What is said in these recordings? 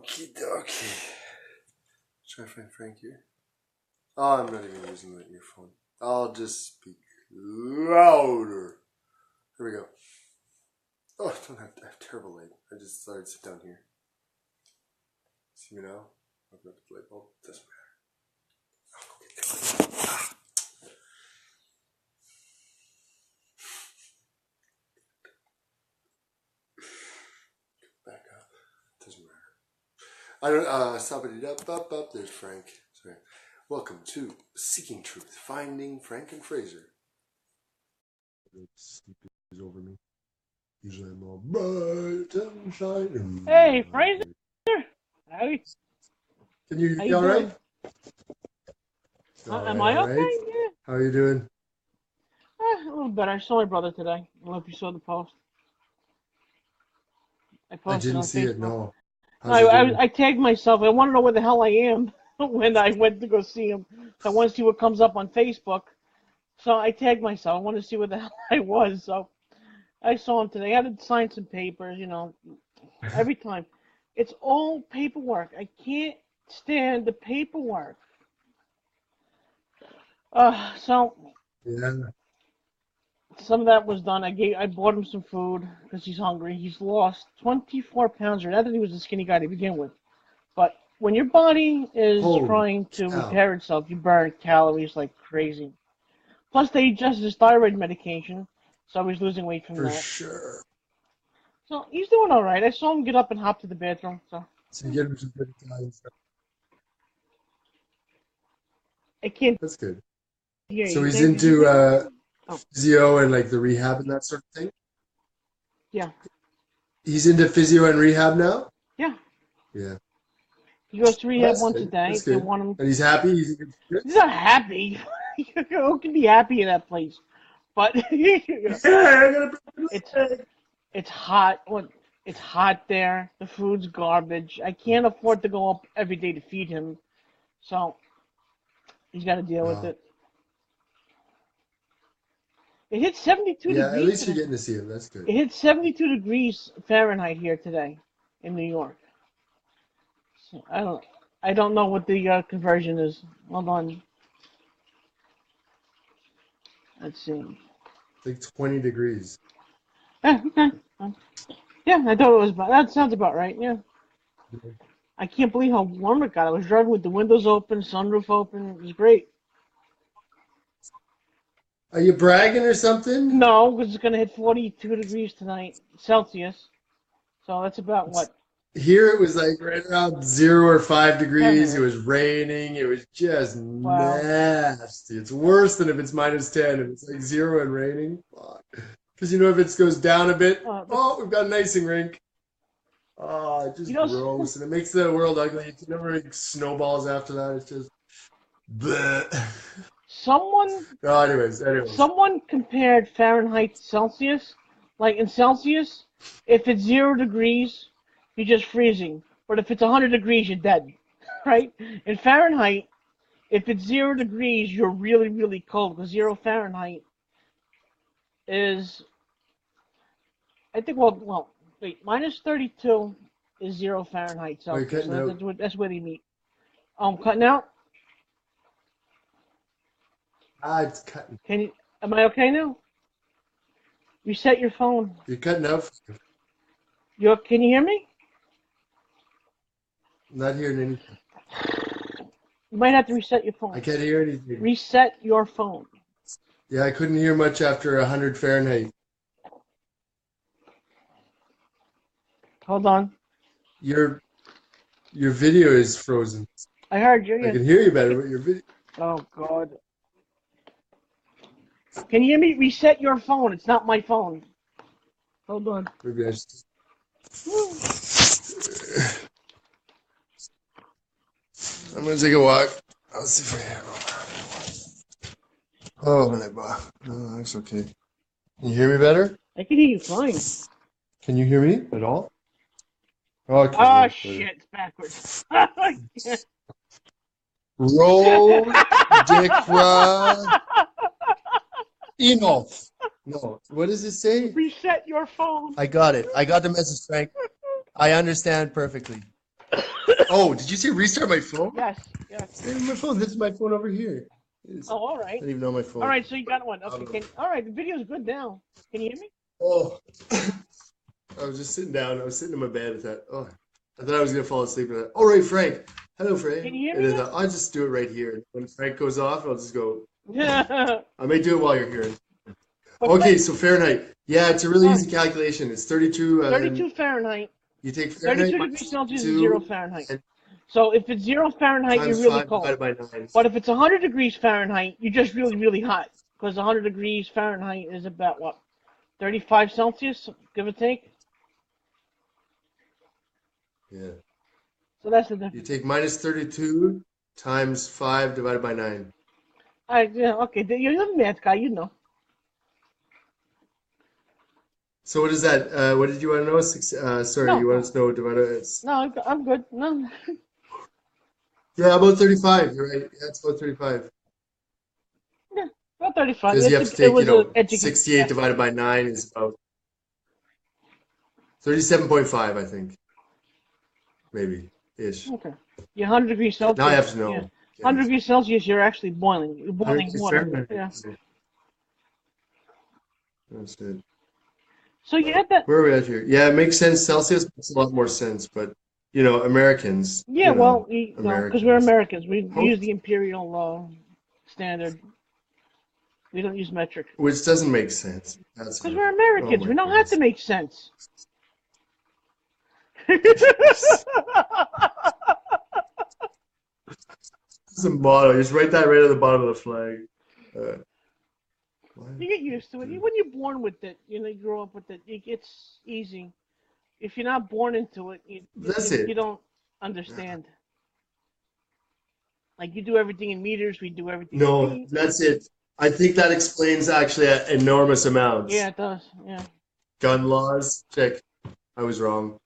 Okie dokie. Try to find Frank here. Oh, I'm not even using the earphone. I'll just speak louder. Here we go. Oh, I have terrible light. I just thought I'd sit down here. See me now? Open up the light bulb. Doesn't matter. I'll go get the light. Ah. Back up. Doesn't matter. I don't, stop it up. There's Frank. Sorry. Welcome to Seeking Truth, Finding Frank and Fraser. Sleep is over me. Usually I'm all bright and shining. Hey, Fraser. Howdy. Can you hear me all right? Am I okay? Right. Yeah. How are you doing? A little better. I saw my brother today. I don't know if you saw the post. I posted didn't on see Facebook. it, no. I tagged myself. I want to know where the hell I am when I went to go see him. I want to see what comes up on Facebook. So I tagged myself. I want to see where the hell I was. So I saw him today. I had to sign some papers, you know, every time. It's all paperwork. I can't stand the paperwork. So Yeah. some of that was done. I bought him some food because he's hungry. He's lost 24 pounds. Not that he was a skinny guy to begin with, but when your body is trying to repair itself, you burn calories like crazy. Plus, they adjusted his thyroid medication, so he's losing weight from that. For sure. So he's doing all right. I saw him get up and hop to the bathroom. So you get him some good Italian stuff. I can't. That's good. Yeah, so he's into physio and like the rehab and that sort of thing? Yeah. He's into physio and rehab now? Yeah. Yeah. He goes to rehab once a day. That's They good. want him. And he's happy? He's not happy. Who can be happy in that place? But it's hot. It's hot there. The food's garbage. I can't afford to go up every day to feed him, so he's got to deal with it. It hit 72 degrees. Yeah, at least you're getting to see him. That's good. It hit 72 degrees Fahrenheit here today in New York. So I don't know what the conversion is. Hold on. Let's see. Like 20 degrees. Okay. Yeah, I thought it was about. That sounds about right. Yeah. I can't believe how warm it got. I was driving with the windows open, sunroof open. It was great. Are you bragging or something? No, because it's going to hit 42 degrees tonight, Celsius. So that's about what? Here it was like right around 0 or 5 degrees. It was raining. It was just nasty. It's worse than if it's -10 and it's like 0 and raining. Because you know if it goes down a bit, we've got an icing rink. Oh, it's just gross. And it makes the world ugly. It's never like snowballs after that. It's just bleh. Someone compared Fahrenheit to Celsius. Like in Celsius, if it's 0 degrees, you're just freezing. But if it's 100 degrees, you're dead. Right? In Fahrenheit, if it's 0 degrees, you're really, really cold. Because 0 Fahrenheit is, I think, wait, -32 is 0 Fahrenheit Celsius. So that's where they meet. Cutting out? It's cutting. Am I okay now? Reset your phone. You're cutting out. Can you hear me? I'm not hearing anything. You might have to reset your phone. I can't hear anything. Reset your phone. Yeah, I couldn't hear much after 100 Fahrenheit. Hold on. Your video is frozen. I heard you. I can hear you better, but your video. Oh, God. Can you hear me? Reset your phone. It's not my phone. Hold on. Maybe I just... I'm going to take a walk. I'll see if I have... Oh, no, that's okay. Can you hear me better? I can hear you fine. Can you hear me at all? Okay, oh, shit. It's backwards. Roll, Dickra, Enough. No, what does it say? Reset your phone. I got it. I got the message, Frank. I understand perfectly. Oh, did you say restart my phone? Yes, yes. It's not even my phone. This is my phone over here. Oh, all I right. don't even know my All phone. right, so you got one. Okay, all right, the video's good now. Can you hear me? Oh, I was just sitting down. I was sitting in my bed. I thought, oh, I thought I was gonna fall asleep. And I thought, all right, Frank. Hello, Can Frank. you hear And me I now? thought, I'll just do it right here. When Frank goes off, I'll just go. Yeah. I may do it while you're here. But Okay, Frank, so Fahrenheit. Yeah, it's a really all easy right, calculation. It's 32, and 32 Fahrenheit, you take Fahrenheit 32 degrees minus Celsius is 0 2 Fahrenheit. and So if it's 0 Fahrenheit, you're times really 5 cold. divided by 9. But if it's 100 degrees Fahrenheit, you're just really, really hot. Because 100 degrees Fahrenheit is about what? 35 Celsius, give or take. Yeah. So that's the You difference. take minus 32 times 5 divided by 9. All right, yeah, okay. You're the math guy, you know. So what is that? What did you want to know? Sorry, No, you wanted no, to know divided. no, I'm good. No, Yeah, about 35. You're right. Yeah, it's about 35. yeah, about 35. Because you have to It take, was a education 68 class. divided by 9 is about 37.5, I think. Maybe ish. Okay. Yeah, 100 degrees Now I Celsius. have to Yeah, know. 100 Yes. degrees Celsius, you're actually boiling. You're 100 boiling degrees water. Fahrenheit. Yeah. That's it. So you had that. Where are we at here? Yeah, it makes sense. Celsius makes a lot more sense, but Americans, Yeah, well, because we're Americans. Americans, we How- use the imperial standard. We don't use metric. Which doesn't make sense. That's Because how. we're Oh Americans. my We don't have to goodness. make sense. This is a motto. Just write that right at the bottom of the flag. Uh, what? You get used to it. When you're born with it, you grow up with it. It's easy. If you're not born into it, That's you it. don't understand. Like you do everything in meters, we do everything in No, feet. that's it. I think that explains actually enormous Yeah, amounts. it does. Yeah. Gun laws, check. I was wrong.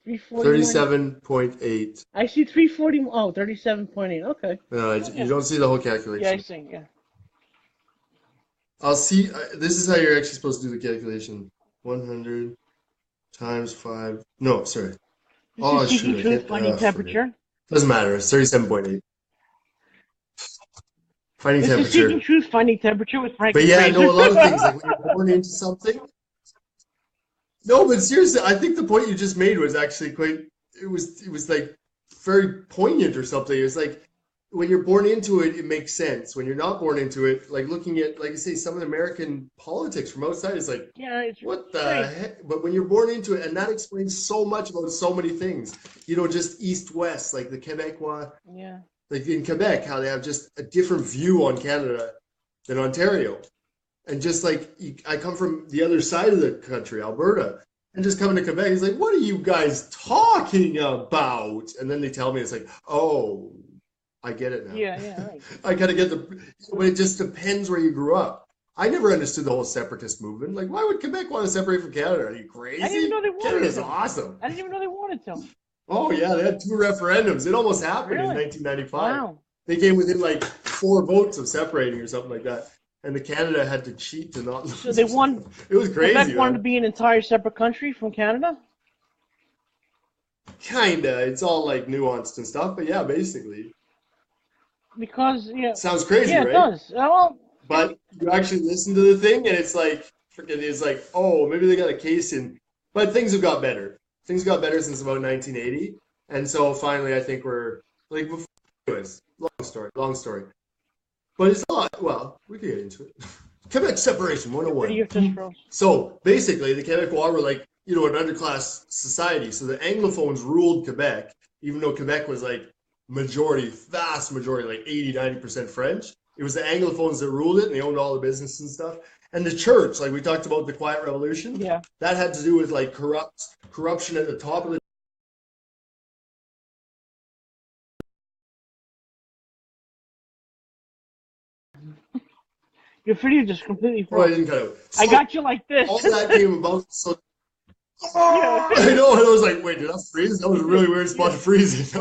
341. 37.8. I see 340. Oh, 37.8. Okay. No, Oh, you yeah. don't see the whole Yeah, I calculation. see. Yeah. I'll see. This is how you're actually supposed to do the calculation. 100 times 5. No, sorry. This is Oh, seeking shoot. I truth, can't. finding Forget. temperature. Doesn't matter. It's 37.8. Finding This is seeking temperature. truth, finding temperature with Frank But and yeah, Fraser. no, a lot of things. Like when you're born into something. No, but seriously, I think the point you just made was actually quite. It was like very poignant or something. It's like when you're born into it, it makes sense. When you're not born into it, like looking at, like I say, some of the American politics from outside is like, Yeah, it's what the strange. heck? But when you're born into it, and that explains so much about so many things. Just east-west, like the Quebecois, Yeah. like in Quebec, how they have just a different view on Canada than Ontario. And just like I come from the other side of the country, Alberta, and just coming to Quebec, he's like, "What are you guys talking about?" And then they tell me it's like, "Oh, I get it now. Yeah, yeah, right. I gotta get but it just depends where you grew up. I never understood the whole separatist movement. Like, why would Quebec want to separate from Canada? Are you I didn't even crazy? know they wanted Canada's to. awesome. I didn't even know they wanted to. Oh yeah, they had two referendums. It almost happened in Really? 1995. Wow. They came within like 4 votes of separating or something like that. And the Canada had to cheat to not So lose they or something. won. It was Quebec crazy, wanted to man. be an entire separate country from Canada Kinda. It's all like nuanced and stuff, but yeah, basically. because Sounds crazy, yeah, it right? does. Well, But you actually listen to the thing and it's like freaking it's like, oh, maybe they got a case in, but things have got better. Things got better since about 1980. And so finally I think we're like before anyways, long story. But it's not well, we can get into it. Quebec separation your video 101. just froze. So basically, the Quebecois were like, an underclass society. So the Anglophones ruled Quebec, even though Quebec was like vast majority, like 80, 90% French. It was the Anglophones that ruled it, and they owned all the business and stuff. And the church, like we talked about the Quiet Revolution, Yeah. that had to do with like corruption at the top of the. Your video just completely Oh, I froze. didn't cut out. I So got you like this. all that came about. So Yeah. I know, and I was like, wait, did that freeze? That was a really weird spot Yeah. to freeze.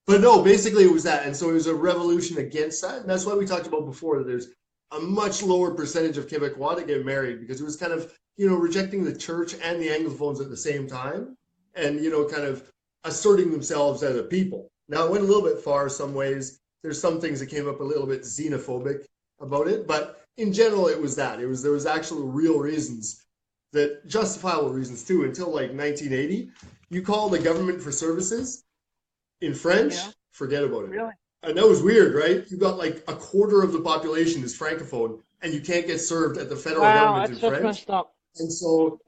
But no, basically it was that. And so it was a revolution against that. And that's why we talked about before that there's a much lower percentage of Quebecois that get married because it was kind of, rejecting the church and the Anglophones at the same time. and kind of asserting themselves as a people. Now it went a little bit far some ways. There's some things that came up a little bit xenophobic about it, but in general it was that. There was actual real reasons, that justifiable reasons too, until like 1980. You call the government for services in French, Yeah. forget about it. Really? And that was weird, right? You got like a quarter of the population is francophone, and you can't get served at the federal government in That's French. messed up. And so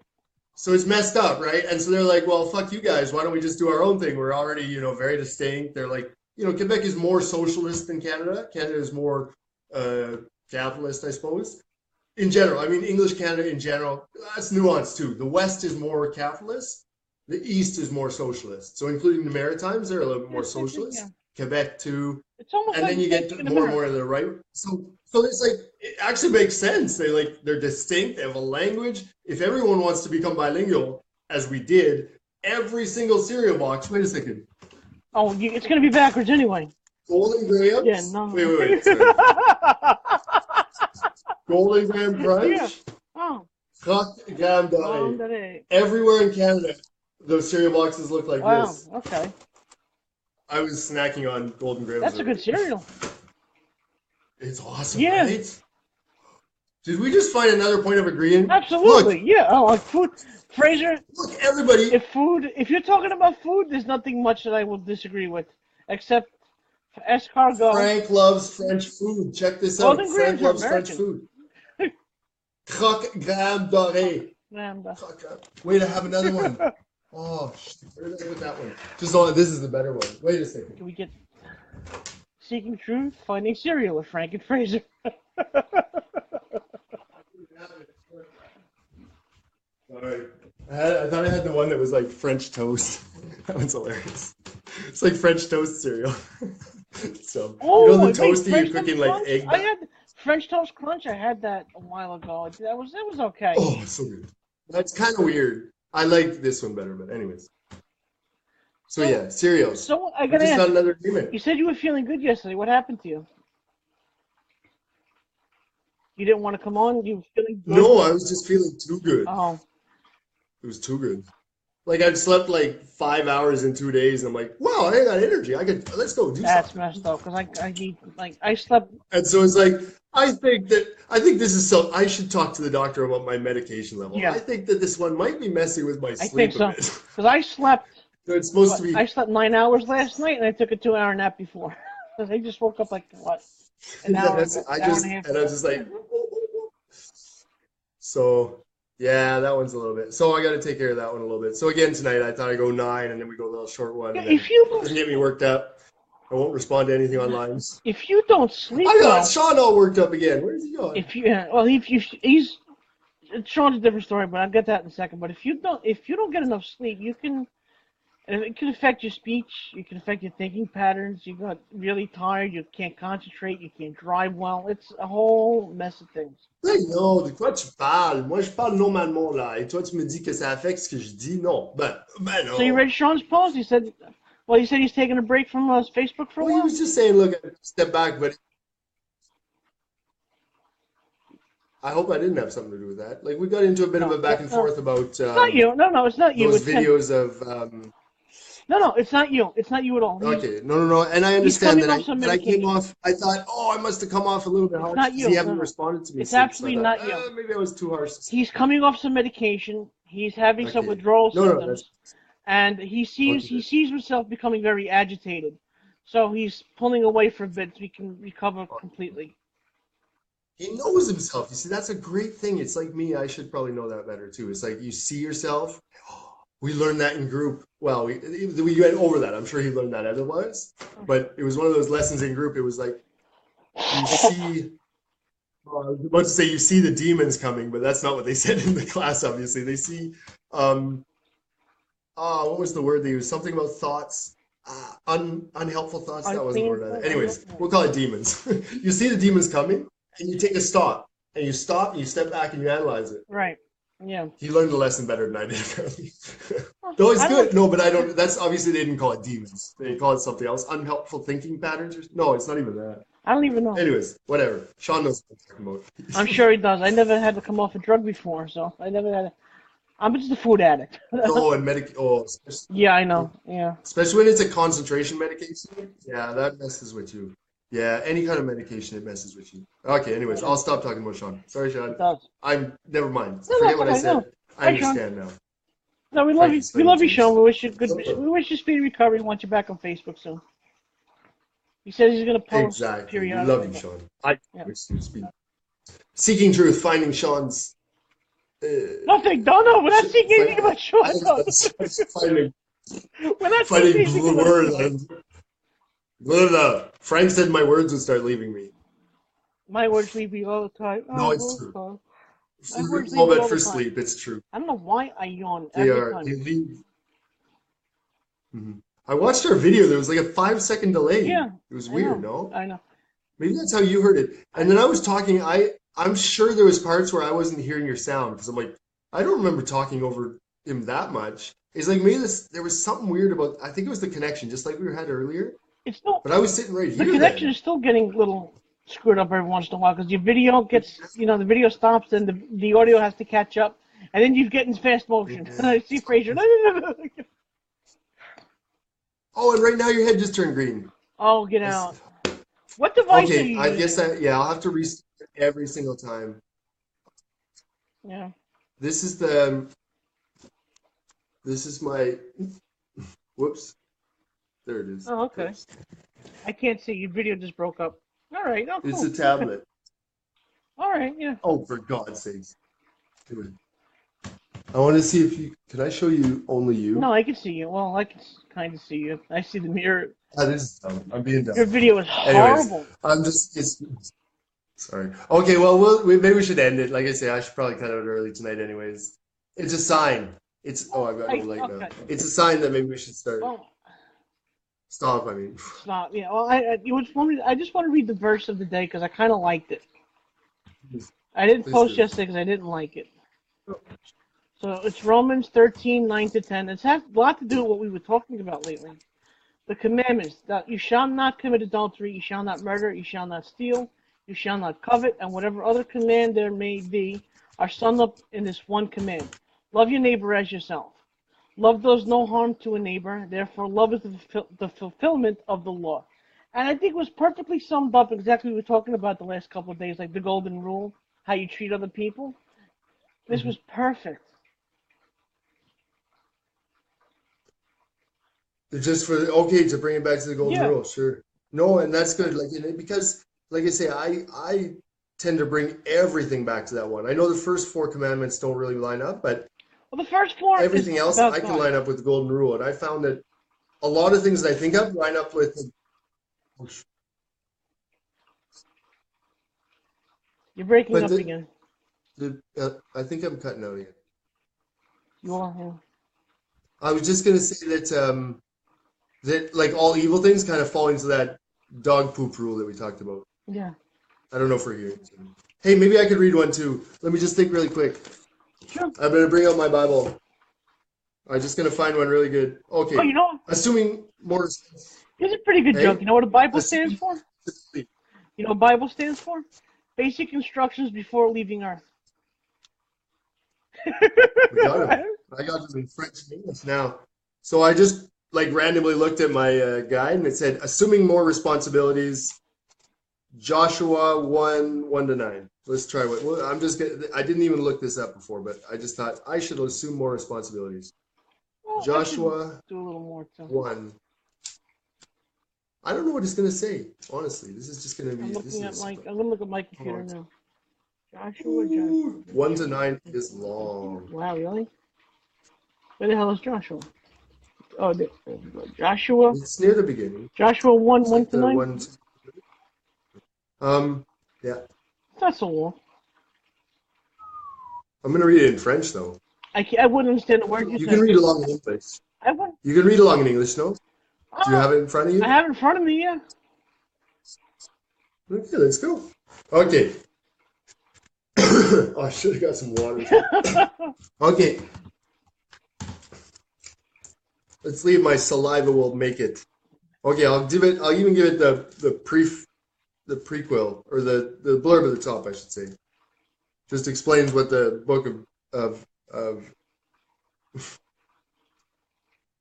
it's messed up, right? And so they're like, well, fuck you guys. Why don't we just do our own thing? We're already, very distinct. They're like, Quebec is more socialist than Canada. Canada is more capitalist, I suppose. In general, I mean, English Canada in general, that's nuanced too. The West is more capitalist. The East is more socialist. So including the Maritimes, they're a little bit more socialist. Yeah. Quebec too. It's almost And like then you get more and more to the right. So it's like, it actually makes sense. They're distinct. They have a language. If everyone wants to become bilingual, as we did, every single cereal box. Wait a second. Oh, it's going to be backwards anyway. Golden Grahams. Yeah, no. Wait. Sorry. Golden Graham Crunch. Yeah. Oh. Croque Graham Doré. Everywhere in Canada, those cereal boxes look like this. Wow. Okay. I was snacking on Golden Grahams. That's a good cereal. It's awesome, Yeah. right? Did we just find another point of agreement? Absolutely. Look, yeah. Oh, like food. Fraser, look, everybody. if you're talking about food, there's nothing much that I will disagree with, except for escargot. Frank loves French food. Check this out. Frank loves French food. Croque Graham Doré. Wait, I have another one. Oh, where did I put that one? This is the better one. Wait a second. Can we get Seeking Truth, Finding Cereal with Frank and Fraser? Sorry. I thought I had the one that was like French toast. That one's hilarious. It's like French toast cereal. So, the toasty you're cooking like egg. I had French Toast Crunch. I had that a while ago. That was okay. Oh, so good. That's kind of weird. I like this one better, but anyways. So yeah, cereals. So I gotta ask. Got another agreement. You said you were feeling good yesterday. What happened to you? You didn't want to come on? You were feeling good? No, I was just feeling too good. Oh. It was too good. Like I'd slept like 5 hours in 2 days, and I'm like, wow, I got energy. Let's go do That's something. messed up because I slept. And so it's like, I think this is so. I should talk to the doctor about my medication level. Yeah. I think that this one might be messing with my sleep. I think so a bit. because I slept. So it's supposed to be. I slept 9 hours last night, and I took a 2-hour nap before. Because I just woke up like what? An hour, and I was just like. So yeah, that one's a little bit. So I got to take care of that one a little bit. So again tonight, I thought I'd go 9, and then we go a little short one. Yeah, and if you doesn't get me worked up. I won't respond to anything online. If you don't sleep, I got Sean all worked up again. Where's he going? He's Sean's a different story, but I'll get that in a second. But if you don't get enough sleep, it can affect your speech. It can affect your thinking patterns. You got really tired. You can't concentrate. You can't drive well. It's a whole mess of things. Hey, non, de quoi tu parles? Moi, je parle normalement, là. Et toi, tu me dis que ça affecte ce que je dis? Non. Ben non. So you read Sean's post? He said he's taking a break from Facebook for a Well, while? he was just saying, look, step back, but I hope I didn't have something to do with that. Like, we got into a bit of a back and forth about it's not you. No, it's not you. those videos of... No, it's not you. It's not you at all. Okay, no. And I understand that I came medication. off... I thought, I must have come off a little bit harsh not because you. he hadn't No. responded to me It's since. absolutely I thought, not you. Maybe I was too harsh. He's coming off some medication. He's having some Okay. withdrawal No, symptoms, and he sees himself becoming very agitated. So he's pulling away for a bit so he can recover completely. He knows himself. You see, that's a great thing. It's like me. I should probably know that better too. It's like you see yourself. We learned that in group. Well, we went over that. I'm sure he learned that otherwise. But it was one of those lessons in group. It was like you see. I was about to say you see the demons coming, but that's not what they said in the class. Obviously, they see. What was the word they used? Something about thoughts. Unhelpful thoughts. That wasn't the word. Anyways, we'll call it demons. You see the demons coming, and you take a stop, and you stop, and you step back, and you analyze it. Right. Yeah. He learned the lesson better than I did, apparently. Though it's good. No, but I don't. That's obviously they didn't call it demons. They call it something else. Unhelpful thinking patterns. No, it's not even that. I don't even know. Anyways, whatever. Sean knows what I'm talking about. I'm sure he does. I never had to come off a drug before, so I never had. I'm just a food addict. Oh, and especially, Yeah, I know. Yeah. especially when it's a concentration medication. Yeah, that messes with you. Yeah, any kind of medication, it messes with you. Okay, anyways, Yeah. I'll stop talking about Sean. Sorry, It Sean. does. Never mind. No, no, Forget it's what I okay. No. said. I Hi, Sean. understand now. No, we love you. We Frankenstein love you, Sean. juice. We wish you good. We wish you speedy recovery. Want you back on Facebook soon. He says he's gonna post Exactly. We love periodically, you, but Sean. I yeah. wish you speed. Seeking truth, finding Sean's. Uh, Nothing. No, no. We're not seeing find, anything about Sean. I No. finding We're not seeing finding anything about words. Sean. Frank said my words would start leaving me. My words leave me all the time. No, it's true. My words Oh, leave me but all the for time. sleep, it's true. I don't know why I yawn They every are. time. They leave. I watched our video. There was like a 5 second delay. Yeah, It was I weird, know. no? I know. Maybe that's how you heard it. And then I was talking. I'm sure there was parts where I wasn't hearing your sound because I'm like, I don't remember talking over him that much. It's like maybe there was something weird about. I think it was the connection, just like we had earlier. It's still But I was sitting right the here connection then. is still getting a little screwed up every once in a while because your video gets, the video stops and the audio has to catch up, and then you get in fast motion. And I see Fraser. Oh, and right now your head just turned green. Oh, get out! What device are Okay, you I using? guess I'll have to restart every single time. Yeah. This is my, whoops, there it is. Oh, okay. Whoops. I can't see. Your video just broke up. All right. Oh, It's cool. a tablet. All right. Yeah. Oh, for God's sakes. I want to see if can I show you only you? No, I can see you. Well, I can kind of see you. I see the mirror. That is dumb. I'm being Your dumb. video is Anyways, horrible. sorry. Okay, well, maybe we should end it. Like I say, I should probably cut out early tonight anyways. It's a sign. I've got no light now. Okay. It's a sign that maybe we should start. Well, Stop, I mean. it's not. Yeah. Well, I just want to read the verse of the day because I kind of liked it. I didn't Please post do. yesterday because I didn't like it. So it's Romans 13:9-10. It has a lot to do with what we were talking about lately. The commandments that you shall not commit adultery, you shall not murder, you shall not steal, you shall not covet, and whatever other command there may be are summed up in this one command. Love your neighbor as yourself. Love does no harm to a neighbor, therefore love is the fulfillment of the law. And I think it was perfectly summed up exactly what we were talking about the last couple of days, like the golden rule, how you treat other people. This was perfect. Just to bring it back to the golden Yeah. rule, sure. No, and that's good. Because, like I say, I tend to bring everything back to that one. I know the first four commandments don't really line up, but Well, the first four is everything else about I can God. line up with the golden rule. And I found that a lot of things that I think of line up with. You're breaking But up again. I think I'm cutting out again. You are. Yeah. I was just gonna say that like all evil things kind of fall into that dog poop rule that we talked about. Yeah. I don't know if we're here. Hey, maybe I could read one too. Let me just think really quick. Sure. I'm gonna bring out my Bible. I'm just gonna find one really good. Okay. Oh, you know, Assuming more. here's a pretty good Hey, joke. You know what a Bible stands assuming. for? You know what Bible stands for? Basic instructions before leaving Earth. We got him. I got him in French and English now. So I just like randomly looked at my guide and it said, assuming more responsibilities, Joshua 1:1-9. Let's try what. Well, I didn't even look this up before, but I just thought I should assume more responsibilities. Well, Joshua do a little more too. 1. I don't know what it's gonna say. Honestly, this is just gonna be. I'm This looking at is. I'm gonna look at my computer Hold now. Joshua. 1-9 is long. Wow, really? Where the hell is Joshua? Oh, there we go. Joshua. It's near the beginning. Joshua 1, It's 1 like to the 9? one. Yeah. That's so long. I'm gonna read it in French though. I wouldn't understand the word you You said. can read along in English. I wouldn't. You can read along in English, no? Do you have it in front of you? I have it in front of me, yeah. Okay, let's go. Okay. Oh, I should have got some water. Okay. Let's leave my saliva will make it. Okay, I'll even give it the prequel or the blurb at the top, I should say. Just explains what the book of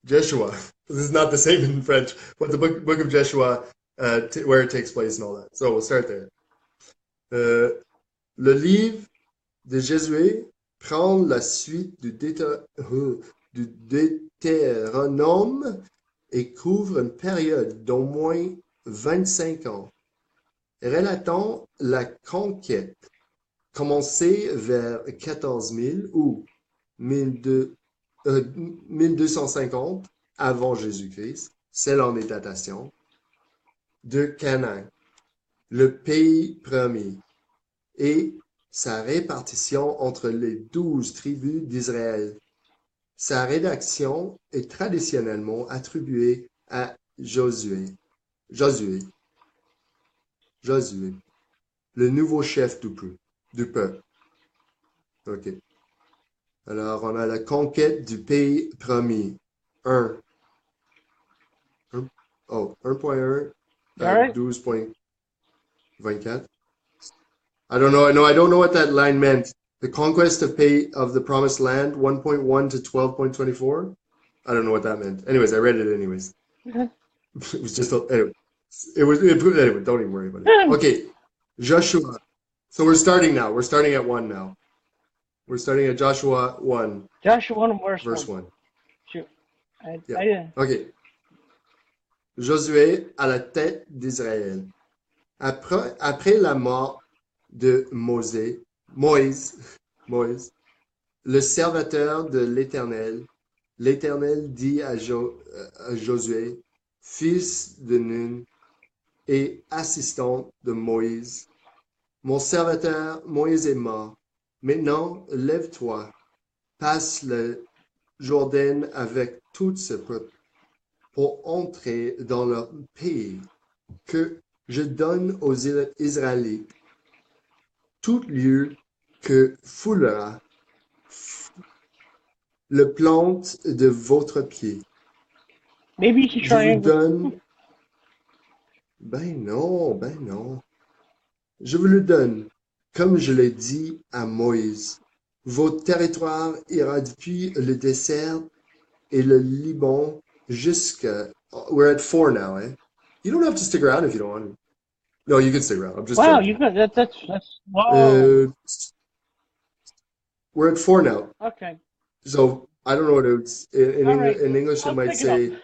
Jeshua. This is not the same in French, but the book of Jeshua, where it takes place and all that. So we'll start there. Le livre de Josué prend la suite du Deutéronome et couvre une période d'au moins 25 ans, relatant la conquête commencée vers 14 000 ou 1250 avant Jésus-Christ, selon les datations, de Canaan, le pays promis, et sa répartition entre les 12 tribus d'Israël. Sa rédaction est traditionnellement attribuée à Josué, le nouveau chef du peuple. OK. Alors, on a la conquête du pays promis. 1. 1.1 All right. 12.24. I don't know. No, I don't know what that line meant. The conquest of the promised land, 1.1 to 12.24. I don't know what that meant. Anyways, I read it anyways. Okay. It was just anyway. Anyway, don't even worry about it. Okay, Joshua. So we're starting now. We're starting at 1 now. We're starting at Joshua 1. Joshua 1, Verse 1. Shoot. Yeah. OK. Josué à la tête d'Israël. Après la mort de Moïse, le serviteur de l'Éternel, l'Éternel dit à Josué, fils de Nun et assistant de Moïse, mon serviteur Moïse est mort. Maintenant, lève-toi, passe le Jourdain avec tout ce peuple pour entrer dans leur pays que je donne aux Israélites, tout lieu que foulera le plante de votre pied. Maybe you should Je try vous English. donne... Ben non. Je vous le donne, comme je l'ai dit à Moïse. Votre territoire ira depuis le désert et le Liban jusqu'à... We're at 4 now, eh? You don't have to stick around if you don't want to. No, you can stick around. I'm just Wow, joking. you got that's wow. We're at 4 now. Okay. So I don't know what it's in All right. English. It I'll might pick it up. say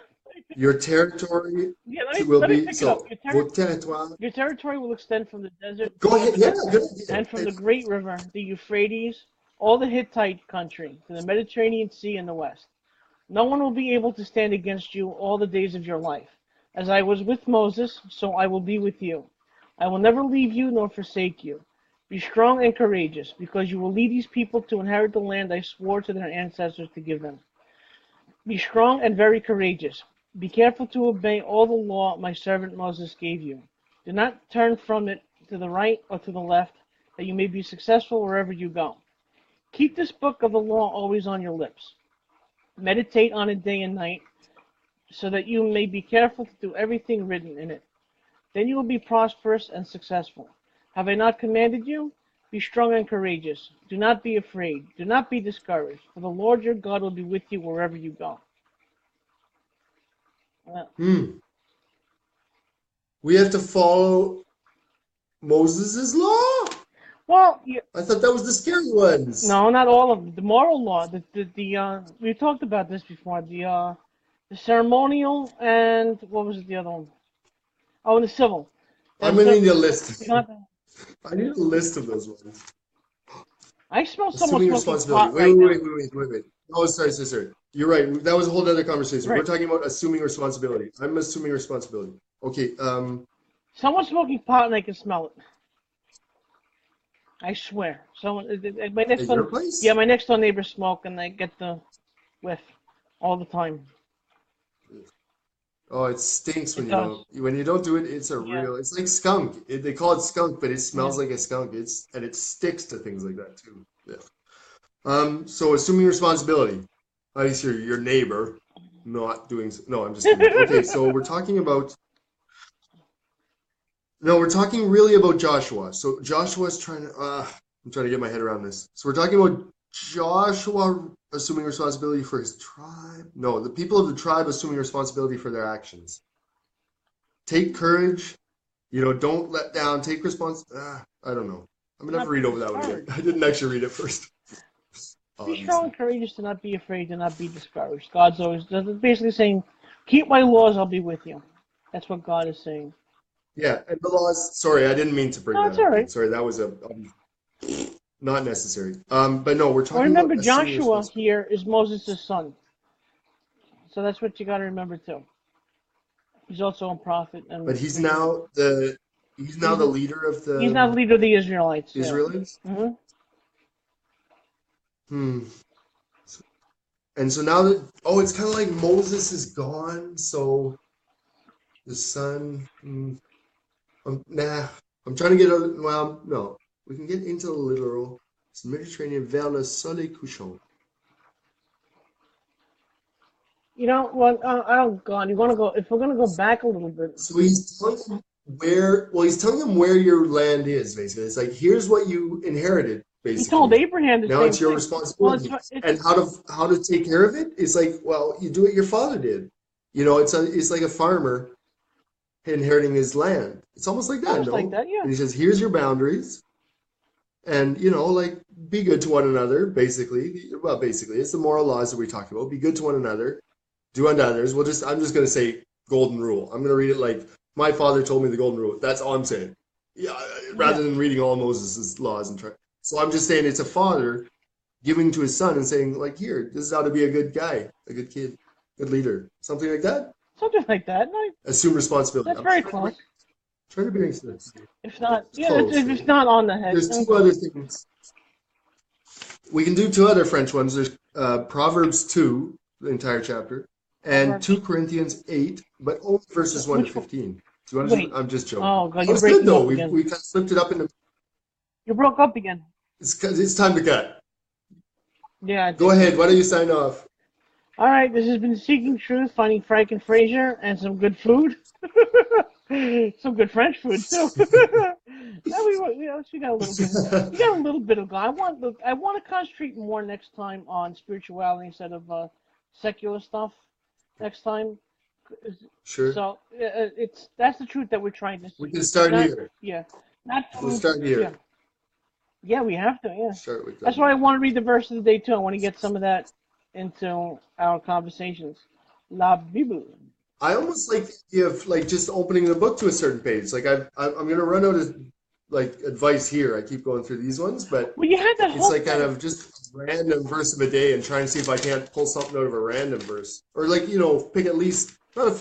your territory Yeah, will let me be pick it up. votre territoire. Your territory will extend from the desert Go ahead. Yeah, good idea. and from the great river, the Euphrates, all the Hittite country, to the Mediterranean Sea in the west. No one will be able to stand against you all the days of your life. As I was with Moses, so I will be with you. I will never leave you nor forsake you. Be strong and courageous, because you will lead these people to inherit the land I swore to their ancestors to give them. Be strong and very courageous. Be careful to obey all the law my servant Moses gave you. Do not turn from it to the right or to the left, that you may be successful wherever you go. Keep this book of the law always on your lips. Meditate on it day and night, so that you may be careful to do everything written in it. Then you will be prosperous and successful. Have I not commanded you? Be strong and courageous. Do not be afraid. Do not be discouraged, for the Lord your God will be with you wherever you go. We have to follow Moses' law? Well, I thought that was the scary ones. no, not all of them. The moral law, we talked about this before. The ceremonial and what was it, the other one? Oh, and the civil. I'm going to need a list. Not, I need a list of those ones. I smell someone Assuming smoking pot responsibility. right Wait. Oh, sorry. You're right. That was a whole other conversation. Right. We're talking about assuming responsibility. I'm assuming responsibility. Okay. Someone's smoking pot and I can smell it. I swear. Someone. My next At door, your place? yeah, my next door neighbors smoke and I get the whiff all the time. Oh, it stinks when It you does. don't. When you don't do it, it's a Yeah. real. It's like skunk. They call it skunk, but it smells Yeah. like a skunk. And it sticks to things like that too. Yeah. So assuming responsibility. At least your neighbor not doing. No, I'm just kidding. Okay, so we're talking about. No, we're talking really about Joshua. So Joshua's trying to. I'm trying to get my head around this. So we're talking about Joshua assuming responsibility for his tribe. No, the people of the tribe assuming responsibility for their actions. Take courage. Don't let down. Take I don't know. I'm gonna have to Not be read over that one again. discouraged. I didn't actually read it first. Be strong Obviously. and courageous, to not be afraid, to not be discouraged. God's always basically saying, keep my laws, I'll be with you. That's what God is saying. Yeah, and the laws. Sorry, I didn't mean to bring No, that it's all up. right. Sorry, that was not necessary. But no, we're Well, talking remember, about assuming Joshua responsibility. here is Moses' son. So that's what you got to remember, too. He's also a prophet. But And he's now the leader of he's not the the leader of the Israelites. Yeah. Israelites. hmm Hmm. And so now that it's kind of like Moses is gone, so the son. Nah, I'm trying to get a. Well, no, we can get into the literal. It's Mediterranean vers le soleil couchant. I don't, God, you want to go, if we're going to go back a little bit, So he's telling him where. Well, he's telling him where your land is. Basically, it's like here's what you inherited. he told Basically, Abraham the now same it's your thing. Well, responsibility. it's And how to take care of it? It's like, well, you do what your father did. It's like a farmer inheriting his land. It's almost like that, almost like no? that, yeah. And he says, here's your boundaries, and like be good to one another. Basically, it's the moral laws that we talked about. Be good to one another, do unto others. I'm just gonna say golden rule. I'm gonna read it like my father told me the golden rule. That's all I'm saying. Yeah, Yeah. rather than reading all Moses' laws and try. So I'm just saying it's a father giving to his son and saying like, here, this is how to be a good guy, a good kid, good leader, something like that. Something like that. No, Assume responsibility. that's I'm very trying to close. make sense. If not, It's yeah, close, if it's right? not on the head. There's two Okay. other things. We can do two other French ones. There's Proverbs 2, the entire chapter, and Proverbs. 2 Corinthians 8, but only verses 1 to Which one? 15. Do you want to Wait. I'm just joking. Oh, God, That you're was good, breaking though. up We again. kind of flipped it up into. You broke up again. It's time to cut. Yeah, I Go did. ahead. Why don't you sign off? All right, this has been Seeking Truth, finding Frank and Fraser, and some good food. Some good French food too. We got a little bit. We got a little bit of. I want to concentrate more next time on spirituality instead of secular stuff. Next time, Sure. so that's the truth that we're trying to We see. can start Not here. yeah, not We'll from start yeah. here. Yeah, we have to. Yeah, Start with that's that. why I want to read the verse of the day too. I want to get some of that into our conversations. La Bible. I almost like the idea of like just opening the book to a certain page. Like I'm gonna run out of like advice here. I keep going through these ones, but Well, you had that it's whole like kind thing. of just a random verse of a day and try and see if I can't pull something out of a random verse. Or like, pick at least not a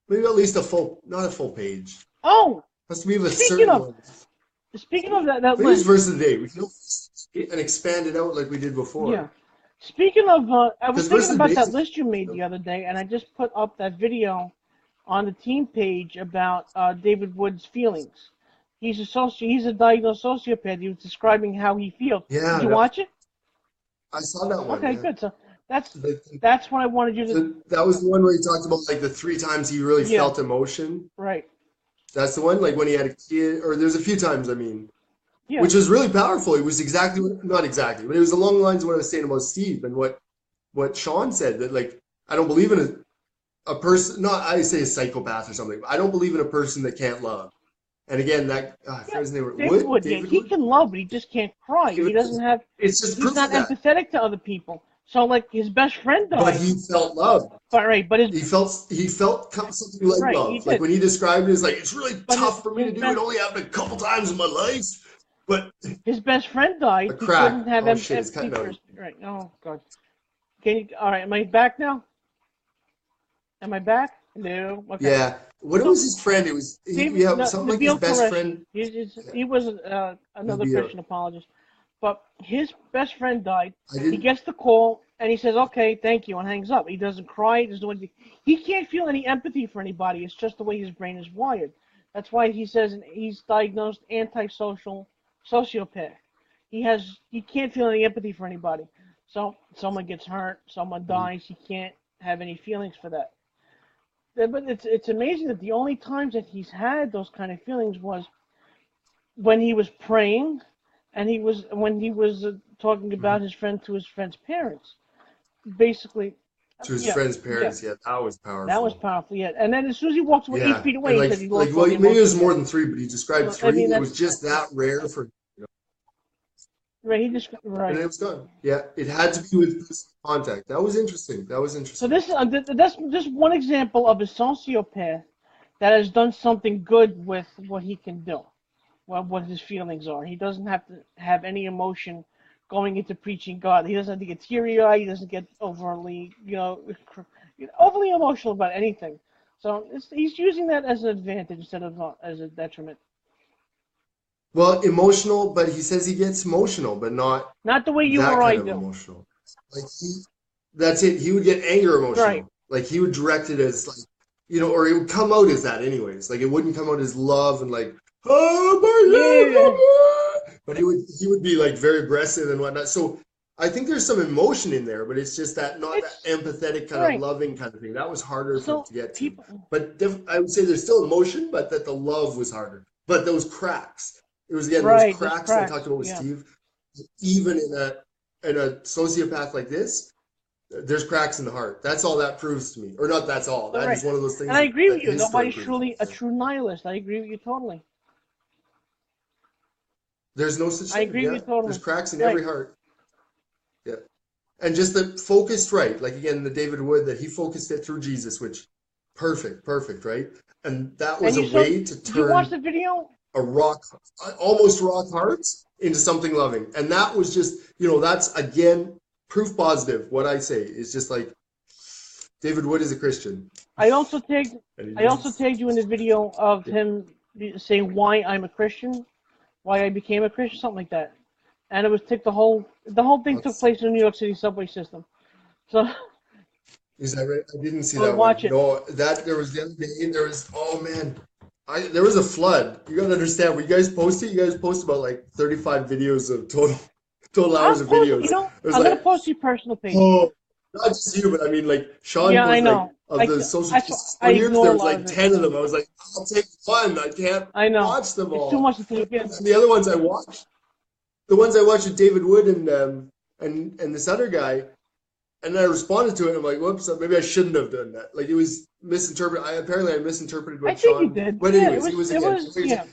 maybe at least not a full page. Oh, Has to be of a speaking certain of length. speaking of that Maybe it's list. verse of the day. We can and expand it out like we did Yeah. before. Speaking of, I was Because verse thinking of the day about that is list you made the other day, and I just put up that video on the team page about David Wood's feelings. He's a diagnosed sociopath. He was describing how he feels. Did yeah, you watch it? I saw that one, Okay, yeah. good. So that's The, that's what I wanted you to. that was the one where he talked about like the three times he really Yeah. felt emotion. Right. That's the one, like when he had a kid, or there's a few times, I mean, Yeah. which was really powerful. It was not exactly, but it was along the lines of what I was saying about Steve and what Sean said that like I don't believe in a person, not I say a psychopath or something, but I don't believe in a person that can't love. And again, I forget Yeah. his name, David Wood. Yeah, David he Wood. can love, but he just can't cry. He David doesn't Wood. have. It's just He's proof not of that. empathetic to other people. So like his best friend But died. he felt love. But right, but his He felt something like right, he love. Like did. when he described it as like it's really But tough for me his to do. It best only happened a couple times in my life, but his best friend a died. He crack. couldn't have Oh shit, it's empathy cutting for out. his right. Oh God. Can you? All right. Am I back now? Am I back? No. Okay. Yeah. What So was his friend? It was David, yeah, no, something like his Nabil best Qureshi. friend. He was another Nabil. Christian apologist, but his best friend died. I He didn't. gets the call and he says, "Okay, thank you," and hangs up. He doesn't cry. He doesn't do anything. He can't feel any empathy for anybody. It's just the way his brain is wired. That's why he says he's diagnosed antisocial sociopath. He can't feel any empathy for anybody. So someone gets hurt, someone dies, he can't have any feelings for that. But it's amazing that the only times that he's had those kind of feelings was when he was praying, and when he was talking about his friend to his friend's parents. Basically, To his yeah, friend's yeah, parents. Yeah, that was that was powerful. powerful. Yeah, and then as soon as he walked away 8 feet Yeah, and away, he said he lost well, all the maybe it emotion was more again. than three, but he described So I three. mean, It was that's just that rare for, right. He just and right. it was gone. Yeah, it had to be with this contact. That was interesting. That was So interesting. this that's just one example of a sociopath that has done something good with what he can do, well, what his feelings are. He doesn't have to have any emotion going into preaching God. He doesn't have to get teary-eyed. He doesn't get overly, overly emotional about anything. So he's using that as an advantage instead of as a detriment. Well, emotional, but he says he gets emotional, but not Not the way you that or I kind of do. emotional. Like that's it. He would get anger Right. emotional. Like he would direct it as like, or it would come out as that anyways. Like it wouldn't come out as love and like, oh Yeah. my love, but he would be like very aggressive and whatnot. So I think there's some emotion in there, but it's just that not that It's empathetic kind of right. loving kind of thing. That was harder for So to get to. people. But I would say there's still emotion, but that the love was harder. But those cracks. It was again those Right. There's cracks that I talked cracks. about with Yeah. Steve. Even in a sociopath like this, there's cracks in the heart. That's all that proves to me. Or not that's all. All That right. is one of those And things I that, agree with that you. his story Nobody's proves. truly a true nihilist. I agree with you totally. There's no such I thing. agree with you Yeah. There's totally. cracks in every Right. heart. Yeah. And just the focused right. Like again, the David Wood that he focused it through Jesus, which perfect, right? And that And was a you saw? way to Did you watch turn the video? a rock, almost rock hearts into something loving. And that was just, that's again proof positive. What I say is just like David Wood is a Christian. I also tagged. And he I also just, tagged you in the video of yeah, him saying why I'm a Christian, why I became a Christian, something like that. And it was the whole thing took that's, place in the New York City subway system. So is that right? I didn't see so that one. watch it. No, that there was the other day, there was, oh man, there was a flood. You gotta understand, when you guys posted, you guys post about like 35 videos of total I'll hours of post. videos. It was I'm gonna like, post your personal page. oh, not just you, but I mean, like Sean Yeah, I posted like know. of the social justice I warriors. ignore There a was lot of like it. 10 of them. I was like, I'll take one. I can't I know. watch them It's too all. much to take in. And the other ones I watched, the ones I watched with David Wood and this other guy, and then I responded to it. And I'm like, whoops, maybe I shouldn't have done that. Like it was misinterpreted. Apparently I misinterpreted I what think you Sean. did. But Yeah, anyways, it was it again, was, yeah.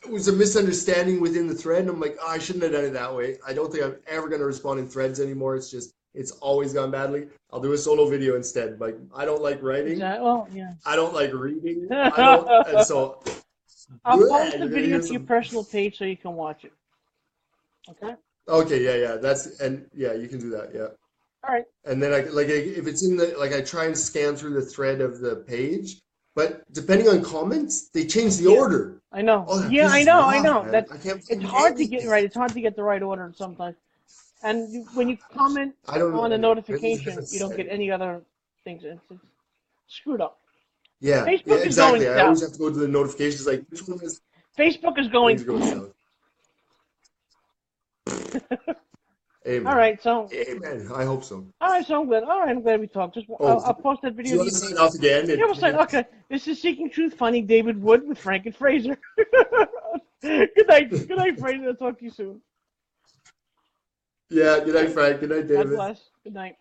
it was a misunderstanding within the thread. And I'm like, oh, I shouldn't have done it that way. I don't think I'm ever going to respond in threads anymore. It's always gone badly. I'll do a solo video instead. Like I don't like writing. Exactly. Well, yeah. I don't like reading. I don't, and so I'll yeah, post the you're gonna video hear to your some. personal page so you can watch it. Okay? Okay, yeah, yeah, you can do that, yeah. All right. And then if it's in the like I try and scan through the thread of the page, but depending on comments, they change the Yeah. order. I know. Oh, that Yeah, I pisses me know. I off, know. man. That I can't it's find hard to get anything. right. It's hard to get the right order sometimes. And when you comment I don't on know a anyway. Maybe it's a notification, different you don't get setting. any other things. It's screwed up. Yeah, Facebook is going exactly. I always south. have to go to the notifications like which one is Facebook is things going. go south. All Amen. right. So. Amen. I hope so. All right. So I'm glad. All right. I'm glad we talked. Just Oh, I'll post that do video you to want you. to sign off again? Yeah, we'll say, okay, this is Seeking Truth, finding David Wood with Frank and Fraser. Good night. Good night, Fraser. I'll talk to you soon. Yeah, good night, Frank. Good night, God David. bless. Good night.